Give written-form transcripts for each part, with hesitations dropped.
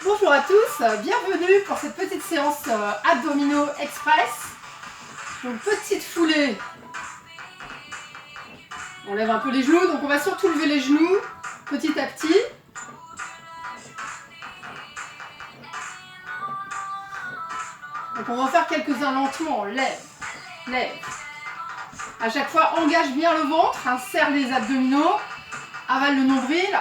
Bonjour à tous, bienvenue pour cette petite séance abdominaux express. Donc petite foulée, on lève un peu les genoux, donc on va surtout lever les genoux petit à petit. Donc on va en faire quelques-uns lentement, lève, lève. À chaque fois, engage bien le ventre, serre les abdominaux, avale le nombril.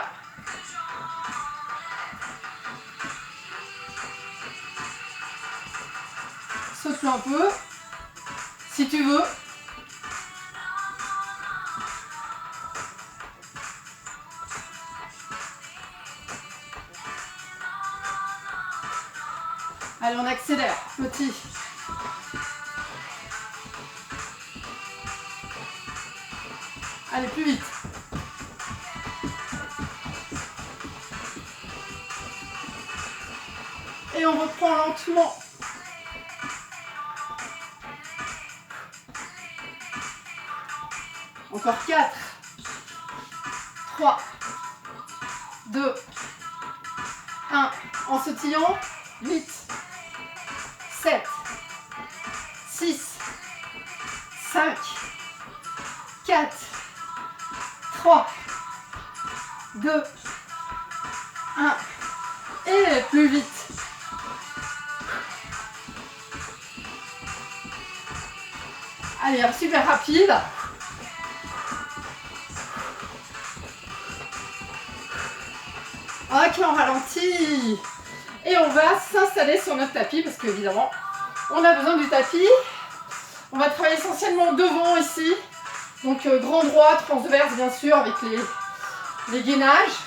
Saute-le un peu, si tu veux. Allez, on accélère, petit. Allez, plus vite. Et on reprend lentement. Encore 4, 3, 2, 1. En sautillant, 8, 7, 6, 5, 4, 3, 2, 1. Et plus vite. Allez, super rapide. Ok, on ralentit. Et on va s'installer sur notre tapis parce qu'évidemment, on a besoin du tapis. On va travailler essentiellement devant ici. Donc grand droit, transverse bien sûr avec les gainages.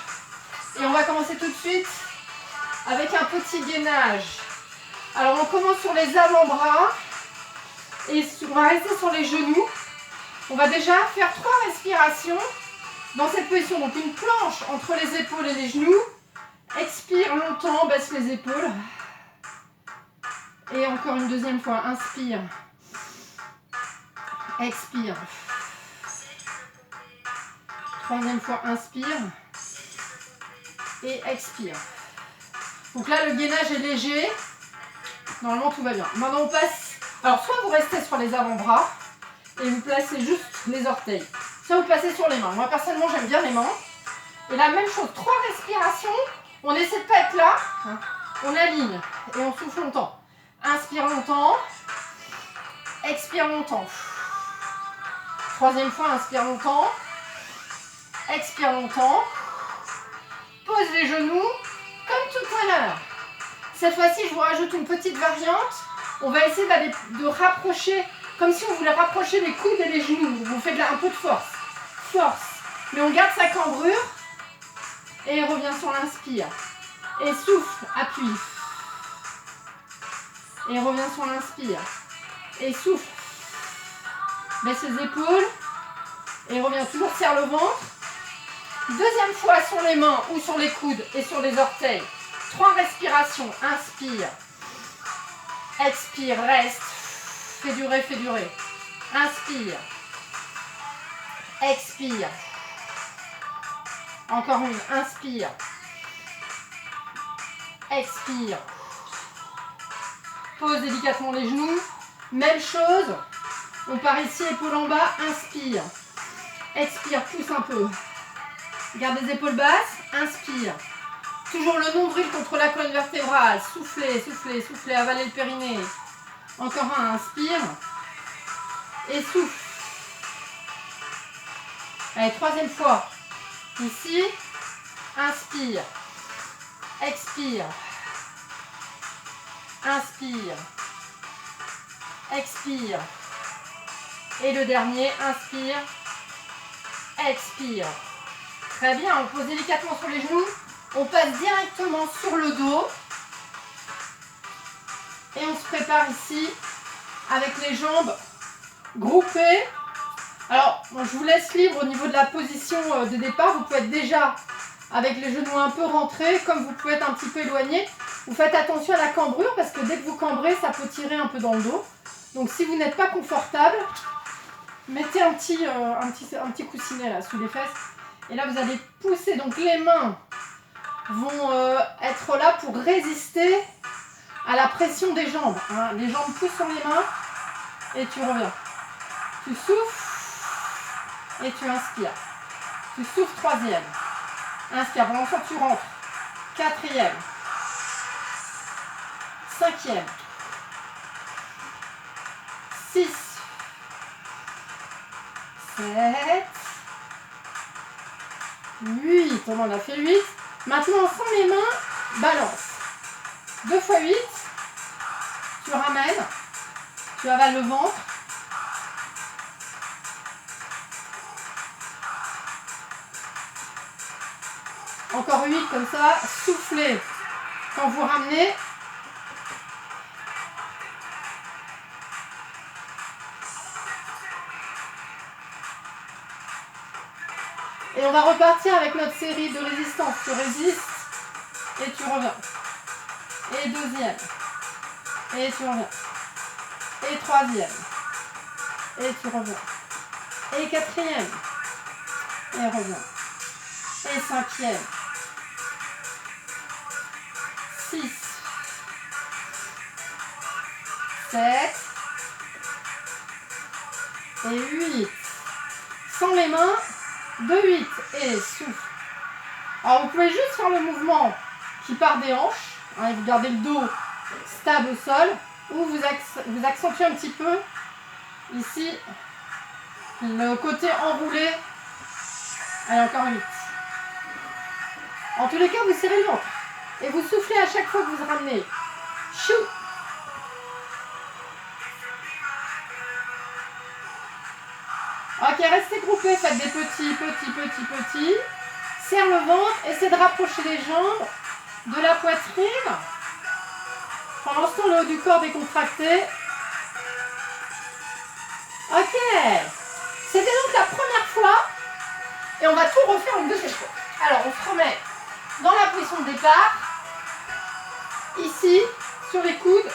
Et on va commencer tout de suite avec un petit gainage. Alors on commence sur les avant-bras. Et on va rester sur les genoux. On va déjà faire 3 respirations dans cette position. Donc une planche entre les épaules et les genoux. Expire longtemps, baisse les épaules. Et encore une deuxième fois, inspire. Expire. Troisième fois, inspire. Et expire. Donc là, le gainage est léger. Normalement, tout va bien. Maintenant, on passe. Alors, soit vous restez sur les avant-bras et vous placez juste les orteils. Soit vous placez sur les mains. Moi, personnellement, j'aime bien les mains. Et la même chose, 3 respirations. On essaie de ne pas être là. On aligne et on souffle longtemps. Inspire longtemps. Expire longtemps. Troisième fois, inspire longtemps. Expire longtemps. Pose les genoux comme tout à l'heure. Cette fois-ci, je vous rajoute une petite variante. On va essayer de rapprocher, comme si on voulait rapprocher les coudes et les genoux. Vous faites là un peu de force. Force. Mais on garde sa cambrure. Et revient sur l'inspire. Et souffle, appuie. Et revient sur l'inspire. Et souffle. Baisse les épaules. Et revient toujours, serre le ventre. Deuxième fois sur les mains ou sur les coudes et sur les orteils. 3 respirations. Inspire. Expire, reste. Fais durer, fais durer. Inspire. Expire. Encore une. Inspire. Expire. Pose délicatement les genoux. Même chose. On part ici, épaule en bas. Inspire. Expire, pousse un peu. Garde les épaules basses. Inspire. Toujours le nombril contre la colonne vertébrale. Soufflez, soufflez, soufflez. Avalez le périnée. Encore un. Inspire. Et souffle. Allez, troisième fois. Ici. Inspire. Expire. Inspire. Expire. Et le dernier, inspire. Expire. Très bien, on pose délicatement sur les genoux. On passe directement sur le dos. Et on se prépare ici avec les jambes groupées. Alors, je vous laisse libre au niveau de la position de départ. Vous pouvez être déjà avec les genoux un peu rentrés, comme vous pouvez être un petit peu éloigné. Vous faites attention à la cambrure parce que dès que vous cambrez, ça peut tirer un peu dans le dos. Donc si vous n'êtes pas confortable, mettez un petit coussinet là sous les fesses. Et là, vous allez pousser donc les mains vont être là pour résister à la pression des jambes. Hein. Les jambes poussent sur les mains et tu reviens. Tu souffles et tu inspires. Tu souffles, troisième. Inspire, pendant que tu rentres. Quatrième. Cinquième. 6. 7. 8. On en a fait 8. Maintenant, sans les mains, balance. 2 fois 8. Tu ramènes. Tu avales le ventre. Encore 8 comme ça. Soufflez. Quand vous ramenez. Et on va repartir avec notre série de résistance. Tu résistes et tu reviens. Et deuxième. Et tu reviens. Et troisième. Et tu reviens. Et quatrième. Et reviens. Et cinquième. 6. 7. Et 8. Sans les mains. 2, 8 et souffle. Alors vous pouvez juste faire le mouvement qui part des hanches, hein, et vous gardez le dos stable au sol, ou vous accentuez un petit peu ici le côté enroulé. Allez, encore 8. En tous les cas, vous serrez le ventre et vous soufflez à chaque fois que vous ramenez. Chou. Ok, restez groupés, faites des petits. Serre le ventre, essayez de rapprocher les jambes de la poitrine. Pendant ce temps, le haut du corps décontracté. Ok. C'était donc la première fois. Et on va tout refaire une deuxième fois. Alors, on se remet dans la position de départ. Ici, sur les coudes.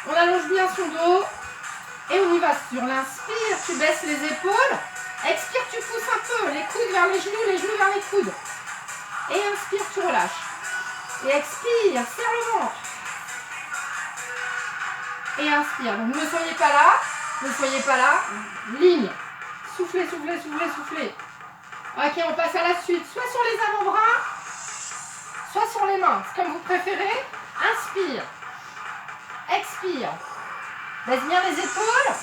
On allonge bien son dos. Et on y va. Sur l'inspire, tu baisses les épaules. Expire, tu pousses un peu. Les coudes vers les genoux vers les coudes. Et inspire, tu relâches. Et expire, serre le ventre. Et inspire. Donc ne soyez pas là. Ne soyez pas là. Ligne. Soufflez. Ok, on passe à la suite. Soit sur les avant-bras, soit sur les mains. C'est comme vous préférez. Inspire. Expire. Baisse bien les épaules.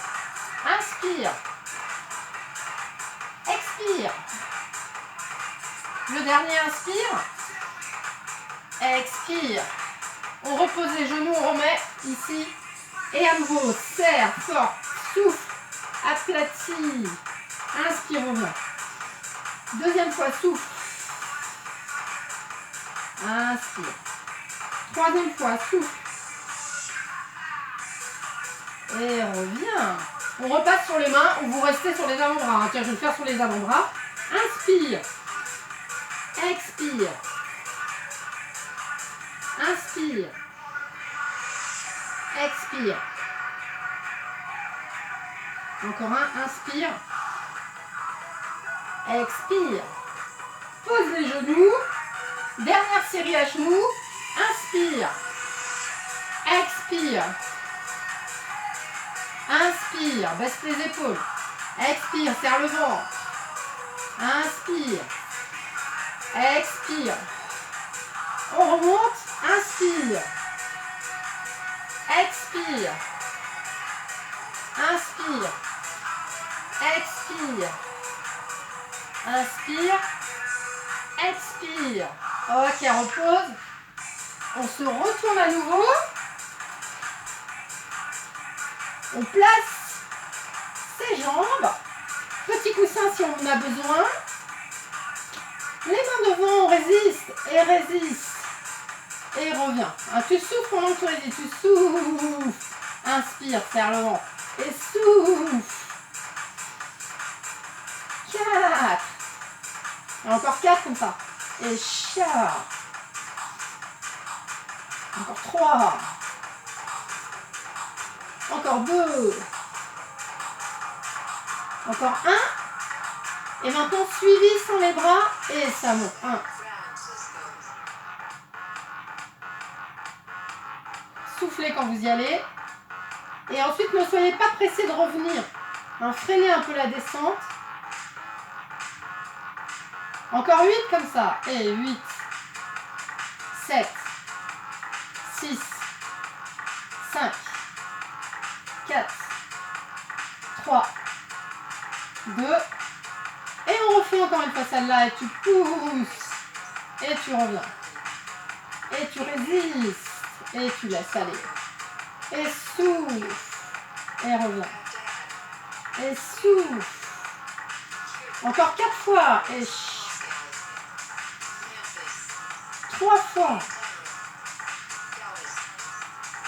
Inspire. Expire. Le dernier, inspire. Expire. On repose les genoux, on remet ici. Et à nouveau, serre, fort, souffle, aplatis. Inspire, on revient. Deuxième fois, souffle. Inspire. Troisième fois, souffle. Et reviens. On repasse sur les mains ou vous restez sur les avant-bras. Tiens, je vais le faire sur les avant-bras. Inspire. Expire. Inspire. Expire. Encore un. Inspire. Expire. Pose les genoux. Dernière série à genoux. Inspire. Expire. Inspire, baisse les épaules. Expire, serre le ventre. Inspire. Expire. On remonte. Inspire. Expire. Inspire. Expire. Inspire. Expire. Ok, repose. On se retourne à nouveau. On place ses jambes. Petit coussin si on en a besoin. Les mains devant, on résiste et résiste. Et revient. Ah, tu souffles pendant que tu résistes. Tu souffles. Inspire, serre le ventre. Et souffle. 4. Et encore 4 comme ça. Et chat. Encore 3. Encore 2. Encore 1. Et maintenant, suivi sans les bras. Et ça monte. 1. soufflez quand vous y allez. Et ensuite, ne soyez pas pressés de revenir. Hein, freinez un peu la descente. Encore 8 comme ça. Et 8, 7, 6, 5, 4, 3, 2. Et on refait encore une fois celle-là. Et tu pousses. Et tu reviens. Et tu résistes. Et tu laisses aller. Et souffle. Et reviens. Et souffle. Encore 4 fois. Et 3 fois.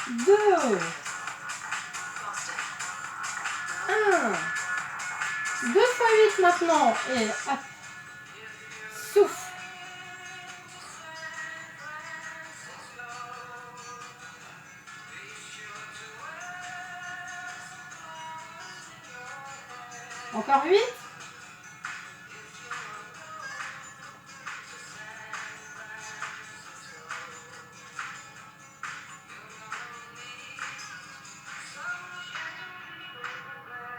2. 1. 2 fois 8 maintenant. Et hop. Souffle. Encore 8.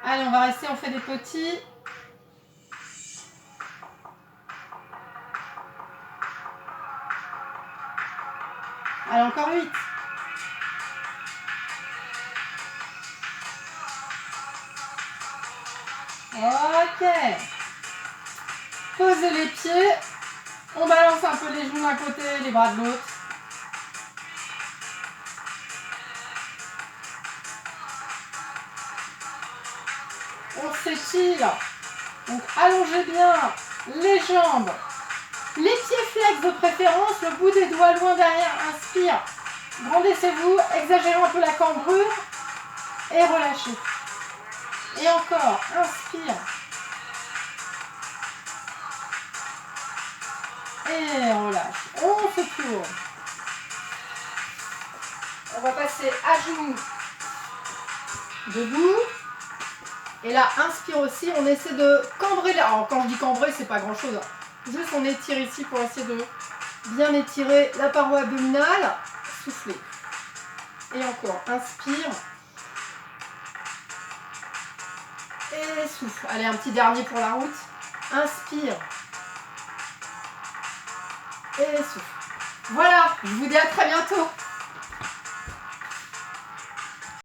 Allez, on va rester, on fait des petits. Allez, encore 8. Ok. Posez les pieds. On balance un peu les genoux d'un côté, les bras de l'autre. On s'étire. Donc allongez bien les jambes. Les pieds flex de préférence, le bout des doigts loin derrière. Inspire. Grandissez-vous, exagérez un peu la cambrure et relâchez. Et encore, inspire. Et relâche. On se tourne. On va passer à genoux. Debout. Et là, inspire aussi. On essaie de cambrer. Alors, quand je dis cambrer, c'est pas grand chose. Juste, on étire ici pour essayer de bien étirer la paroi abdominale. Soufflez. Et encore, inspire. Et souffle. Allez, un petit dernier pour la route. Inspire. Et souffle. Voilà, je vous dis à très bientôt.